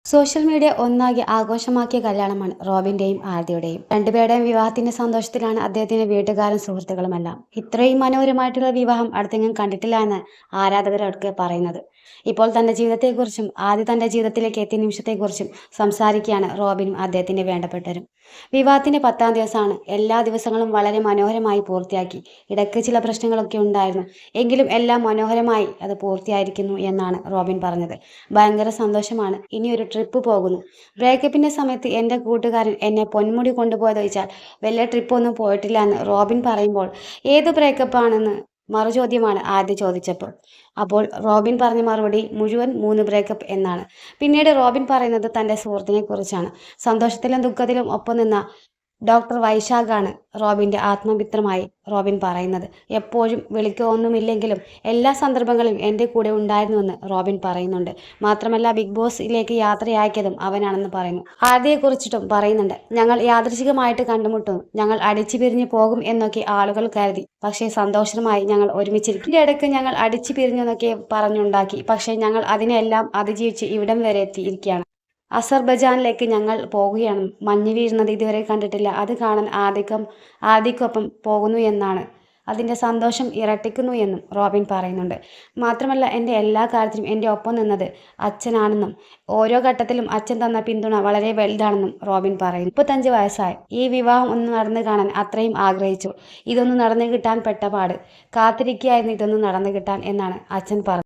Social media ഒന്നാകെ ആഘോഷമാക്കിയ കല്യാണമാണ് റോബിന്റെയും ആദിയുടെയും. രണ്ടുപേരുടെയും വിവാഹത്തിന്റെ സന്തോഷത്തിലാണ് അദ്ദേഹത്തിന്റെ വീട്ടുകാരും സുഹൃത്തുക്കളുമെല്ലാം. ഇത്രയും മനോഹരമായിട്ടുള്ള വിവാഹം അടുത്തെങ്ങും കണ്ടിട്ടില്ല എന്ന് ആരാധകരൊക്കെ പറയുന്നത്. ഇപ്പോൾ തന്റെ ജീവിതത്തെക്കുറിച്ചും ആദ്യ തന്റെ ജീവിതത്തിലേക്ക് എത്തിയ നിമിഷത്തെക്കുറിച്ചും സംസാരിക്കുകയാണ് റോബിനും അദ്ദേഹത്തിന്റെ വേണ്ടപ്പെട്ടവരും. വിവാഹത്തിന്റെ 10ാം ദിവസമാണ്. എല്ലാ ദിവസങ്ങളും വളരെ മനോഹരമായി പൂർത്തിയാക്കി. ഇടയ്ക്ക് ചില പ്രശ്നങ്ങളൊക്കെ ഉണ്ടായിരുന്നു, എങ്കിലും എല്ലാം മനോഹരമായി അത് പൂർത്തിയായിരിക്കുന്നു എന്നാണ് റോബിൻ പറഞ്ഞത്. ഭയങ്കര സന്തോഷമാണ്. ഇനിയൊരു ട്രിപ്പ് പോകുന്നു. ബ്രേക്കപ്പിന്റെ സമയത്ത് എൻ്റെ കൂട്ടുകാരൻ എന്നെ പൊന്മുടി കൊണ്ടുപോയത് ചോദിച്ചാൽ വലിയ ട്രിപ്പൊന്നും പോയിട്ടില്ല എന്ന് റോബിൻ പറയുമ്പോൾ ഏത് ബ്രേക്കപ്പാണെന്ന് മറുചോദ്യമാണ് ആദ്യ ചോദിച്ചപ്പോൾ. അപ്പോൾ റോബിൻ പറഞ്ഞ മറുപടി മുഴുവൻ 3 ബ്രേക്കപ്പ് എന്നാണ്. പിന്നീട് റോബിൻ പറയുന്നത് തൻ്റെ സുഹൃത്തിനെ കുറിച്ചാണ്. സന്തോഷത്തിലും ദുഃഖത്തിലും ഒപ്പം നിന്ന ഡോക്ടർ വൈശാഖാണ് റോബിൻ്റെ ആത്മമിത്രമായി റോബിൻ പറയുന്നത്. എപ്പോഴും വിളിക്കൊന്നുമില്ലെങ്കിലും എല്ലാ സന്ദർഭങ്ങളിലും എൻ്റെ കൂടെ ഉണ്ടായിരുന്നുവെന്ന് റോബിൻ പറയുന്നുണ്ട്. മാത്രമല്ല ബിഗ് ബോസിലേക്ക് യാത്രയാക്കിയതും അവനാണെന്ന് പറയുന്നു. ആദ്യയെക്കുറിച്ചിട്ടും പറയുന്നുണ്ട്. ഞങ്ങൾ യാദൃശികമായിട്ട് കണ്ടുമുട്ടുന്നു, ഞങ്ങൾ അടിച്ചു പിരിഞ്ഞു പോകും എന്നൊക്കെ ആളുകൾ കരുതി, പക്ഷേ സന്തോഷമായി ഞങ്ങൾ ഒരുമിച്ചിരിക്കും. ഇതിൻ്റെ ഇടയ്ക്ക് ഞങ്ങൾ അടിച്ചു പിരിഞ്ഞെന്നൊക്കെ പറഞ്ഞുണ്ടാക്കി, പക്ഷേ ഞങ്ങൾ അതിനെല്ലാം അതിജീവിച്ച് ഇവിടം വരെ എത്തിയിരിക്കുകയാണ്. അസർബൈജാനിലേക്ക് ഞങ്ങൾ പോകുകയാണ്. മഞ്ഞ് വീഴുന്നത് ഇതുവരെ കണ്ടിട്ടില്ല. അത് കാണാൻ ആദിക്കൊപ്പം പോകുന്നു എന്നാണ്. അതിൻ്റെ സന്തോഷം ഇരട്ടിക്കുന്നു എന്നും റോബിൻ പറയുന്നുണ്ട്. മാത്രമല്ല എൻ്റെ എല്ലാ കാര്യത്തിലും എൻ്റെ ഒപ്പം നിന്നത് അച്ഛനാണെന്നും ഓരോ ഘട്ടത്തിലും അച്ഛൻ തന്ന പിന്തുണ വളരെ വലുതാണെന്നും റോബിൻ പറയുന്നു. 35 വയസ്സായി. ഈ വിവാഹം ഒന്ന് നടന്നു കാണാൻ അത്രയും ആഗ്രഹിച്ചു. ഇതൊന്ന് നടന്നു കിട്ടാൻ പെട്ടപാട് കാത്തിരിക്കുകയായിരുന്നു, ഇതൊന്ന് നടന്നു കിട്ടാൻ എന്നാണ് അച്ഛൻ പറഞ്ഞത്.